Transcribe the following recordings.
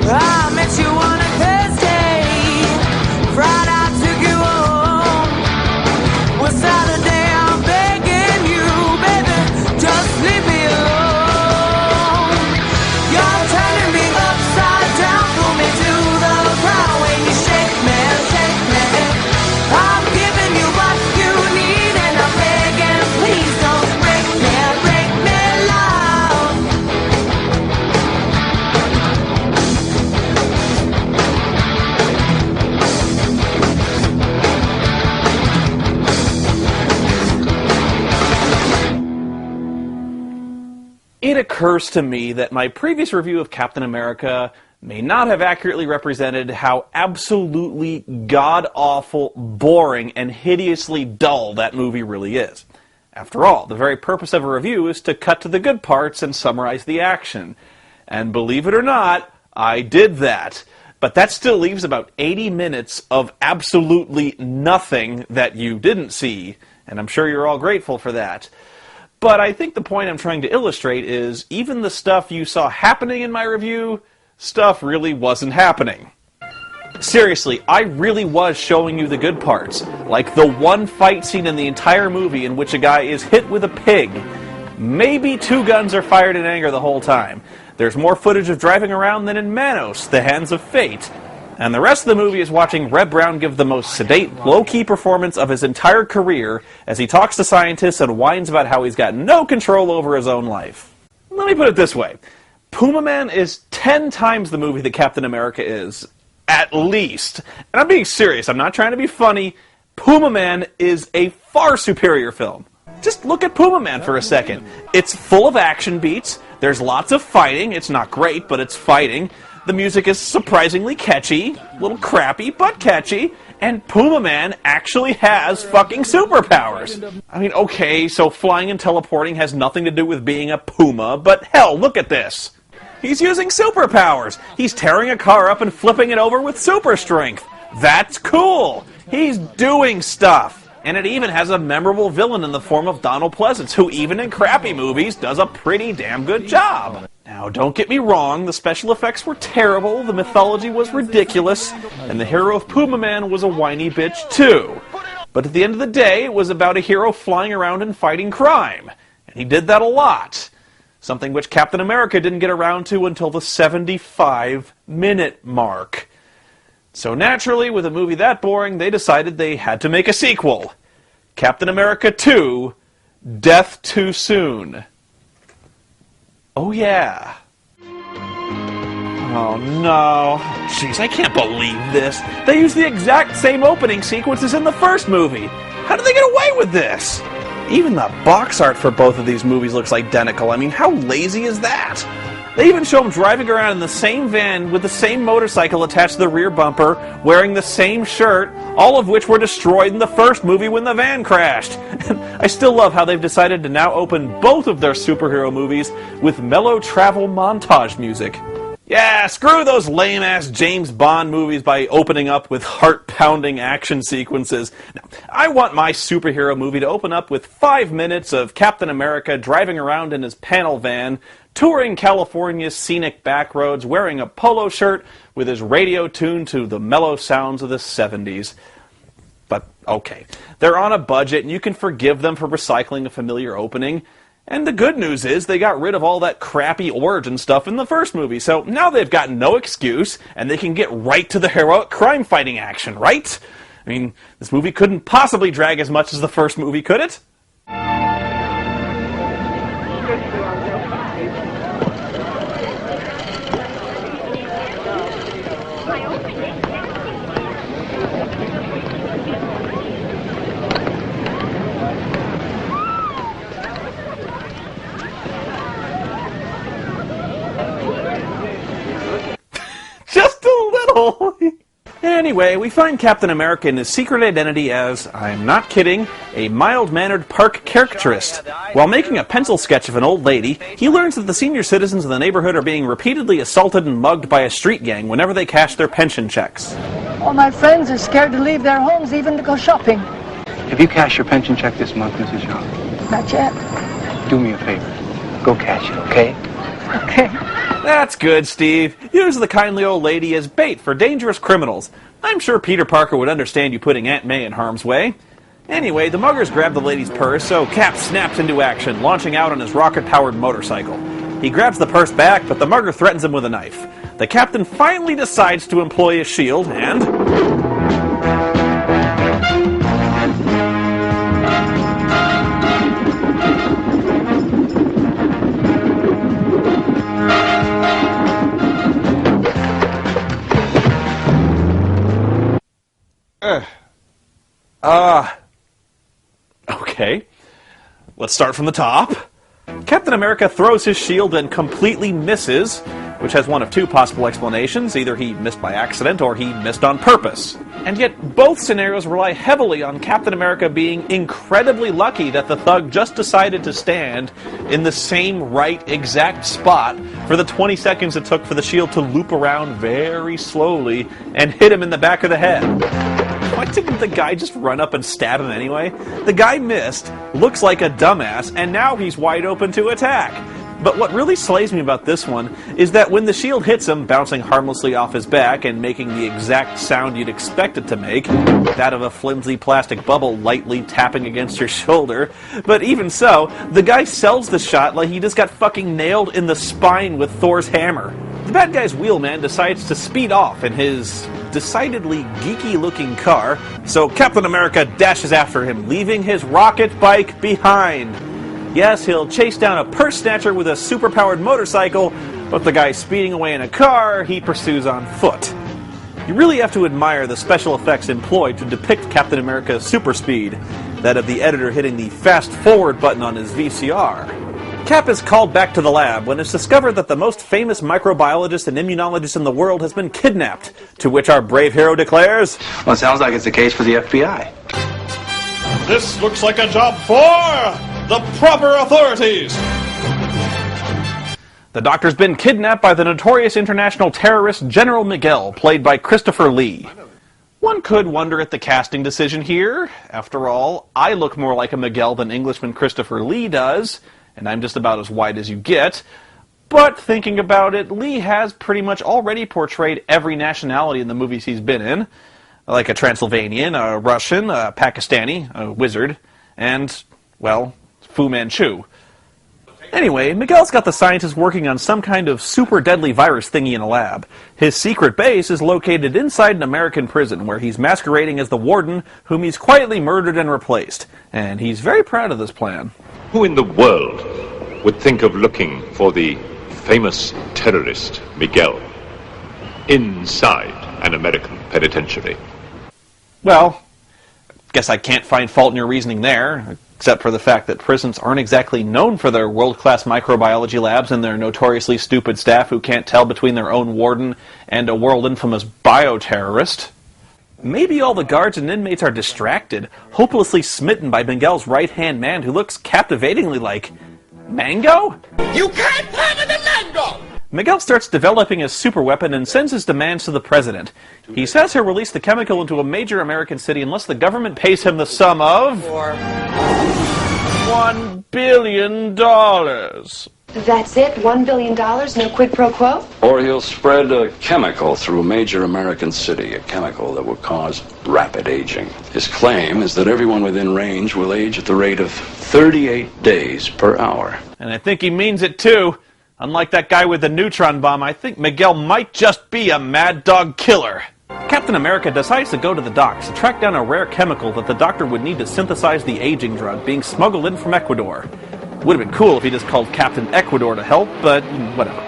I met you on a Thursday, Friday I took you home. Well, Saturday I'm begging you, baby, just leave me alone. You're turning me upside down, pull me to the ground when you shake me, shake me. I'm giving you what you need and I'm begging, please don't break me, love. It occurs to me that my previous review of Captain America may not have accurately represented how absolutely god-awful, boring, and hideously dull that movie really is. After all, the very purpose of a review is to cut to the good parts and summarize the action. And believe it or not, I did that. But that still leaves about 80 minutes of absolutely nothing that you didn't see, and I'm sure you're all grateful for that. But I think the point I'm trying to illustrate is even the stuff you saw happening in my review, stuff really wasn't happening. Seriously, I really was showing you the good parts, like the one fight scene in the entire movie in which a guy is hit with a pig. Maybe 2 guns are fired in anger the whole time. There's more footage of driving around than in Manos, The Hands of Fate. And the rest of the movie is watching Reb Brown give the most sedate, low-key performance of his entire career as he talks to scientists and whines about how he's got no control over his own life. Let me put it this way. Puma Man is 10 times the movie that Captain America is. At least. And I'm being serious. I'm not trying to be funny. Puma Man is a far superior film. Just look at Puma Man for a second. It's full of action beats. There's lots of fighting. It's not great, but it's fighting. The music is surprisingly catchy, a little crappy, but catchy, and Puma Man actually has fucking superpowers. I mean, okay, so flying and teleporting has nothing to do with being a puma, but hell, look at this. He's using superpowers. He's tearing a car up and flipping it over with super strength. That's cool. He's doing stuff. And it even has a memorable villain in the form of Donald Pleasance, who even in crappy movies does a pretty damn good job. Now, don't get me wrong, the special effects were terrible, the mythology was ridiculous, and the hero of Puma Man was a whiny bitch too. But at the end of the day, it was about a hero flying around and fighting crime. And he did that a lot. Something which Captain America didn't get around to until the 75-minute mark. So naturally, with a movie that boring, they decided they had to make a sequel. Captain America 2, Death Too Soon. Oh yeah. Oh no. Jeez, I can't believe this. They used the exact same opening sequences in the first movie. How did they get away with this? Even the box art for both of these movies looks identical. I mean, how lazy is that? They even show him driving around in the same van with the same motorcycle attached to the rear bumper, wearing the same shirt, all of which were destroyed in the first movie when the van crashed. I still love how they've decided to now open both of their superhero movies with mellow travel montage music. Yeah, screw those lame-ass James Bond movies by opening up with heart-pounding action sequences. Now, I want my superhero movie to open up with 5 minutes of Captain America driving around in his panel van, touring California's scenic back roads, wearing a polo shirt with his radio tuned to the mellow sounds of the 70s. But, okay, they're on a budget, and you can forgive them for recycling a familiar opening. And the good news is they got rid of all that crappy origin stuff in the first movie, so now they've got no excuse, and they can get right to the heroic crime-fighting action, right? I mean, this movie couldn't possibly drag as much as the first movie, could it? Just a little. Anyway, we find Captain America in his secret identity as, I'm not kidding, a mild-mannered park caricaturist. While making a pencil sketch of an old lady, he learns that the senior citizens of the neighborhood are being repeatedly assaulted and mugged by a street gang whenever they cash their pension checks. All my friends are scared to leave their homes, even to go shopping. Have you cashed your pension check this month, Mrs. Young? Not yet. Do me a favor. Go cash it, okay? Okay. That's good, Steve. Use the kindly old lady as bait for dangerous criminals. I'm sure Peter Parker would understand you putting Aunt May in harm's way. Anyway, the muggers grab the lady's purse, so Cap snaps into action, launching out on his rocket-powered motorcycle. He grabs the purse back, but the mugger threatens him with a knife. The captain finally decides to employ his shield, and... Okay. Let's start from the top. Captain America throws his shield and completely misses, which has one of two possible explanations. Either he missed by accident or he missed on purpose. And yet both scenarios rely heavily on Captain America being incredibly lucky that the thug just decided to stand in the same right exact spot for the 20 seconds it took for the shield to loop around very slowly and hit him in the back of the head. Why didn't the guy just run up and stab him anyway? The guy missed, looks like a dumbass, and now he's wide open to attack. But what really slays me about this one is that when the shield hits him, bouncing harmlessly off his back and making the exact sound you'd expect it to make, that of a flimsy plastic bubble lightly tapping against your shoulder, but even so, the guy sells the shot like he just got fucking nailed in the spine with Thor's hammer. The bad guy's wheelman decides to speed off in his decidedly geeky-looking car, so Captain America dashes after him, leaving his rocket bike behind. Yes, he'll chase down a purse snatcher with a superpowered motorcycle, but the guy speeding away in a car he pursues on foot. You really have to admire the special effects employed to depict Captain America's super speed, that of the editor hitting the fast forward button on his VCR. Cap is called back to the lab when it's discovered that the most famous microbiologist and immunologist in the world has been kidnapped, to which our brave hero declares, Well, it sounds like it's a case for the FBI. "This looks like a job for the proper authorities." The Doctor's been kidnapped by the notorious international terrorist General Miguel, played by Christopher Lee. One could wonder at the casting decision here. After all, I look more like a Miguel than Englishman Christopher Lee does, and I'm just about as white as you get. But thinking about it, Lee has pretty much already portrayed every nationality in the movies he's been in. Like a Transylvanian, a Russian, a Pakistani, a wizard, and, well, Fu Manchu. Anyway, Miguel's got the scientists working on some kind of super deadly virus thingy in a lab. His secret base is located inside an American prison where he's masquerading as the warden whom he's quietly murdered and replaced. And he's very proud of this plan. Who in the world would think of looking for the famous terrorist Miguel inside an American penitentiary? Well, guess I can't find fault in your reasoning there, except for the fact that prisons aren't exactly known for their world-class microbiology labs and their notoriously stupid staff who can't tell between their own warden and a world-infamous bioterrorist. Maybe all the guards and inmates are distracted, hopelessly smitten by Miguel's right-hand man who looks captivatingly like... Mango? You can't have the mango! Miguel starts developing his superweapon and sends his demands to the president. He says he'll release the chemical into a major American city unless the government pays him the sum of... $1 billion. That's it? $1 billion? No quid pro quo? Or he'll spread a chemical through a major American city, a chemical that will cause rapid aging. His claim is that everyone within range will age at the rate of 38 days per hour. And I think he means it too. Unlike that guy with the neutron bomb, I think Miguel might just be a mad dog killer. Captain America decides to go to the docks to track down a rare chemical that the Doctor would need to synthesize the aging drug being smuggled in from Ecuador. Would have been cool if he just called Captain Ecuador to help, but whatever.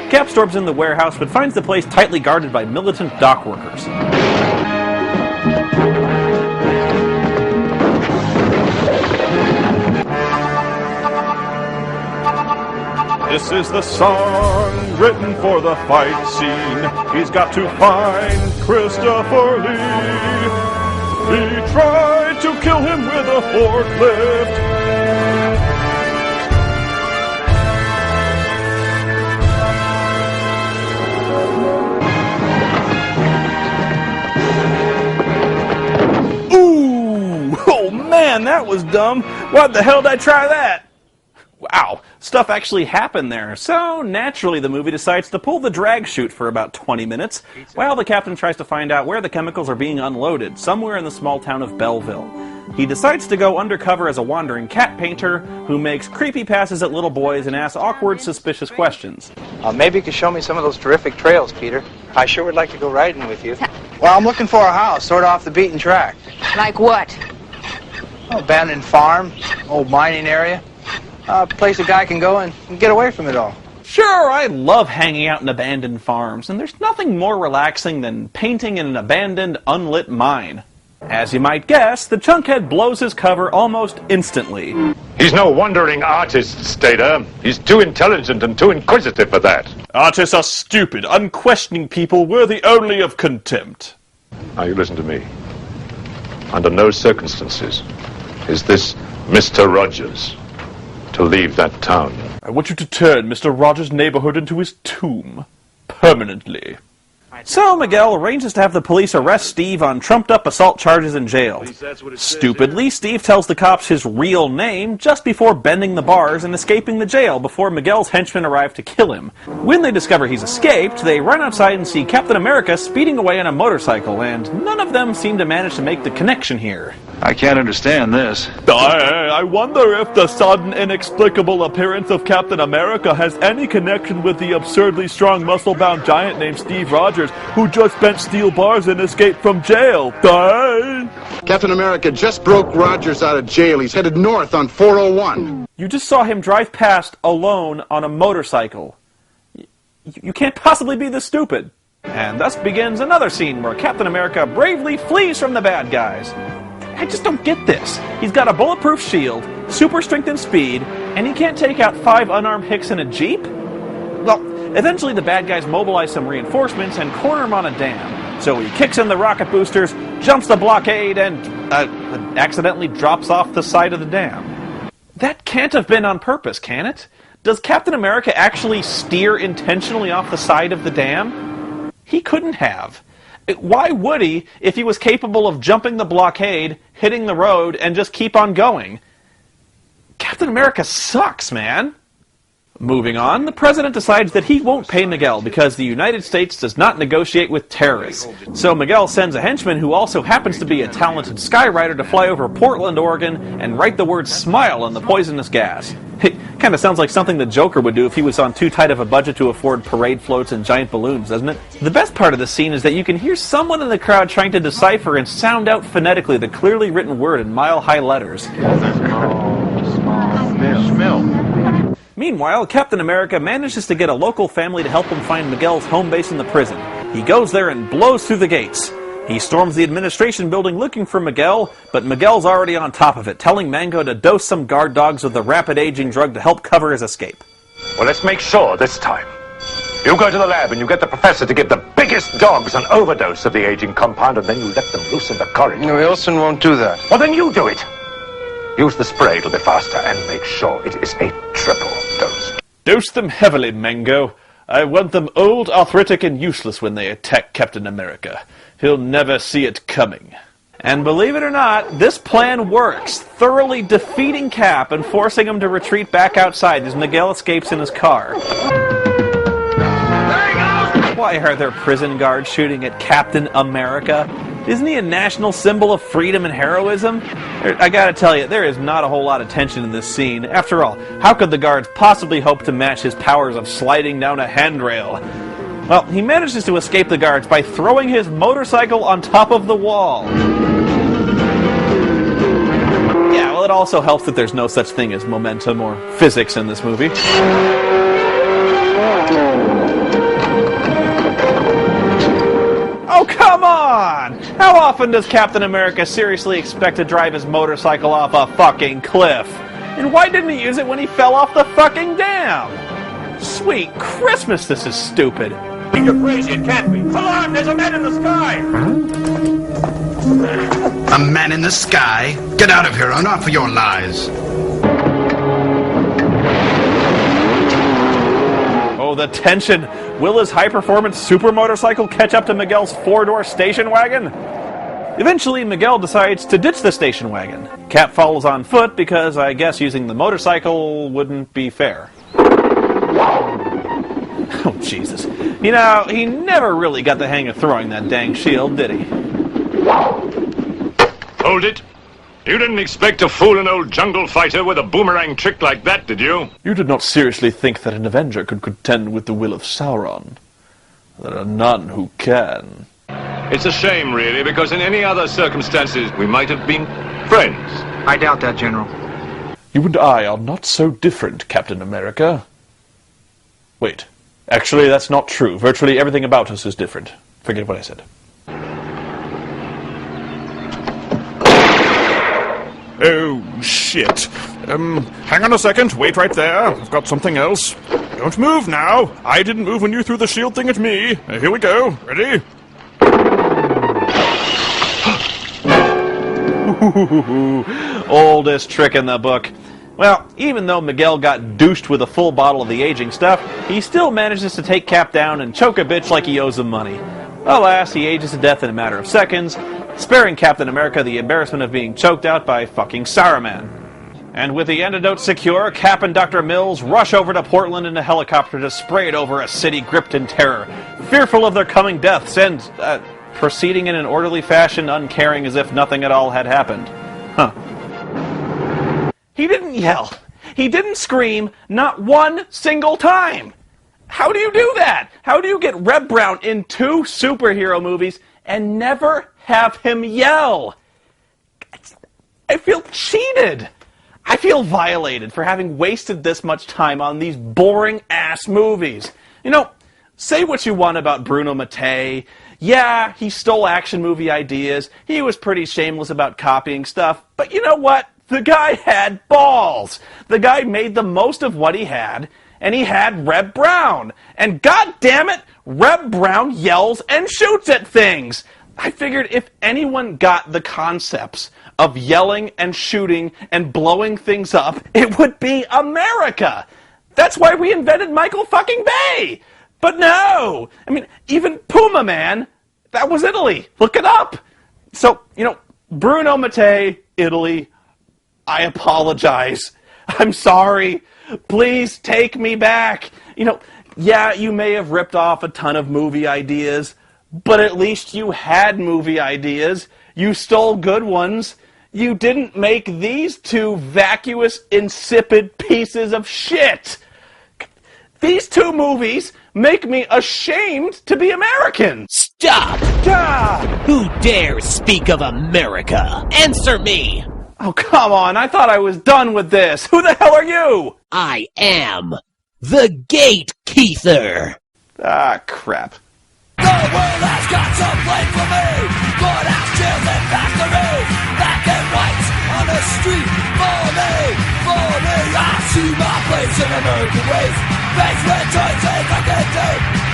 Cap storms in the warehouse, but finds the place tightly guarded by militant dock workers. This is the song written for the fight scene. He's got to find Christopher Lee. He tried to kill him with a forklift. Ooh! Oh man, that was dumb. Why the hell did I try that? Wow, stuff actually happened there. So, naturally, the movie decides to pull the drag chute for about 20 minutes, while the captain tries to find out where the chemicals are being unloaded, somewhere in the small town of Belleville. He decides to go undercover as a wandering cat painter who makes creepy passes at little boys and asks awkward, suspicious questions. Maybe you could show me some of those terrific trails, Peter. I sure would like to go riding with you. Well, I'm looking for a house, sort of off the beaten track. Like what? Abandoned farm, old mining area. A place a guy can go and get away from it all. Sure, I love hanging out in abandoned farms, and there's nothing more relaxing than painting in an abandoned, unlit mine. As you might guess, the chunkhead blows his cover almost instantly. He's no wandering artist, Stater. He's too intelligent and too inquisitive for that. Artists are stupid, unquestioning people worthy only of contempt. Now you listen to me. Under no circumstances is this Mr. Rogers to leave that town. I want you to turn Mr. Rogers' neighborhood into his tomb. Permanently. So Miguel arranges to have the police arrest Steve on trumped-up assault charges in jail. Stupidly, Steve tells the cops his real name just before bending the bars and escaping the jail before Miguel's henchmen arrive to kill him. When they discover he's escaped, they run outside and see Captain America speeding away on a motorcycle, and none of them seem to manage to make the connection here. I can't understand this. I wonder if the sudden, inexplicable appearance of Captain America has any connection with the absurdly strong, muscle-bound giant named Steve Rogers, who just bent steel bars and escaped from jail. Captain America just broke Rogers out of jail. He's headed north on 401. You just saw him drive past alone on a motorcycle. You can't possibly be this stupid. And thus begins another scene where Captain America bravely flees from the bad guys. I just don't get this. He's got a bulletproof shield, super strength and speed, and he can't take out 5 unarmed hicks in a jeep? Well, eventually the bad guys mobilize some reinforcements and corner him on a dam. So he kicks in the rocket boosters, jumps the blockade, and accidentally drops off the side of the dam. That can't have been on purpose, can it? Does Captain America actually steer intentionally off the side of the dam? He couldn't have. Why would he if he was capable of jumping the blockade, hitting the road, and just keep on going? Captain America sucks, man. Moving on, the president decides that he won't pay Miguel because the United States does not negotiate with terrorists. So Miguel sends a henchman who also happens to be a talented skywriter to fly over Portland, Oregon, and write the word "smile" on the poisonous gas. It kind of sounds like something the Joker would do if he was on too tight of a budget to afford parade floats and giant balloons, doesn't it? The best part of the scene is that you can hear someone in the crowd trying to decipher and sound out phonetically the clearly written word in mile-high letters. Meanwhile, Captain America manages to get a local family to help him find Miguel's home base in the prison. He goes there and blows through the gates. He storms the administration building looking for Miguel, but Miguel's already on top of it, telling Mango to dose some guard dogs with the rapid-aging drug to help cover his escape. Well, let's make sure this time. You go to the lab and you get the professor to give the biggest dogs an overdose of the aging compound, and then you let them loose in the corridor. No, Wilson won't do that. Well, then you do it. Use the spray, it'll be faster, and make sure it is a triple dose. Dose them heavily, Mango. I want them old, arthritic, and useless when they attack Captain America. He'll never see it coming. And believe it or not, this plan works, thoroughly defeating Cap and forcing him to retreat back outside as Miguel escapes in his car. Why are there prison guards shooting at Captain America? Isn't he a national symbol of freedom and heroism? I gotta tell you, there is not a whole lot of tension in this scene. After all, how could the guards possibly hope to match his powers of sliding down a handrail? Well, he manages to escape the guards by throwing his motorcycle on top of the wall. Yeah, well, it also helps that there's no such thing as momentum or physics in this movie. Oh, come on! How often does Captain America seriously expect to drive his motorcycle off a fucking cliff? And why didn't he use it when he fell off the fucking dam? Sweet Christmas, this is stupid. You're crazy, it can't be. Alarm, there's a man in the sky! A man in the sky? Get out of here, enough of your lies. Oh, the tension. Will his high-performance super motorcycle catch up to Miguel's 4-door station wagon? Eventually, Miguel decides to ditch the station wagon. Cap follows on foot because I guess using the motorcycle wouldn't be fair. Oh, Jesus. You know, he never really got the hang of throwing that dang shield, did he? Hold it. You didn't expect to fool an old jungle fighter with a boomerang trick like that, did you? You did not seriously think that an Avenger could contend with the will of Sauron. There are none who can. It's a shame, really, because in any other circumstances we might have been friends. I doubt that, General. You and I are not so different, Captain America. Wait. Actually, that's not true. Virtually everything about us is different. Forget what I said. Oh, shit. Hang on a second. Wait right there. I've got something else. Don't move now. I didn't move when you threw the shield thing at me. Here we go. Ready? Oldest trick in the book. Well, even though Miguel got douched with a full bottle of the aging stuff, he still manages to take Cap down and choke a bitch like he owes him money. Alas, he ages to death in a matter of seconds, sparing Captain America the embarrassment of being choked out by fucking Saruman. And with the antidote secure, Cap and Dr. Mills rush over to Portland in a helicopter to spray it over a city gripped in terror, fearful of their coming deaths and, proceeding in an orderly fashion, uncaring as if nothing at all had happened. Huh. He didn't yell. He didn't scream, not one single time. How do you do that? How do you get Reb Brown in 2 superhero movies and never have him yell? I feel cheated. I feel violated for having wasted this much time on these boring-ass movies. You know, say what you want about Bruno Mattei. Yeah, he stole action movie ideas. He was pretty shameless about copying stuff. But you know what? The guy had balls. The guy made the most of what he had, and he had Reb Brown. And god damn it, Reb Brown yells and shoots at things. I figured if anyone got the concepts of yelling and shooting and blowing things up, it would be America. That's why we invented Michael fucking Bay. But no! I mean, even Puma Man, that was Italy. Look it up. So, you know, Bruno Mattei, Italy, I apologize. I'm sorry. Please take me back. You know, yeah, you may have ripped off a ton of movie ideas, but at least you had movie ideas. You stole good ones. You didn't make these 2 vacuous, insipid pieces of shit. These 2 movies make me ashamed to be American. Stop! Who dares speak of America? Answer me! Oh, come on. I thought I was done with this. Who the hell are you? I am the Gatekeeper. Ah, crap. The world has got some blame for me. Courthouse, jails, and factories. Black and white on the street. For me. I see my place in American ways. Face red choices I can do.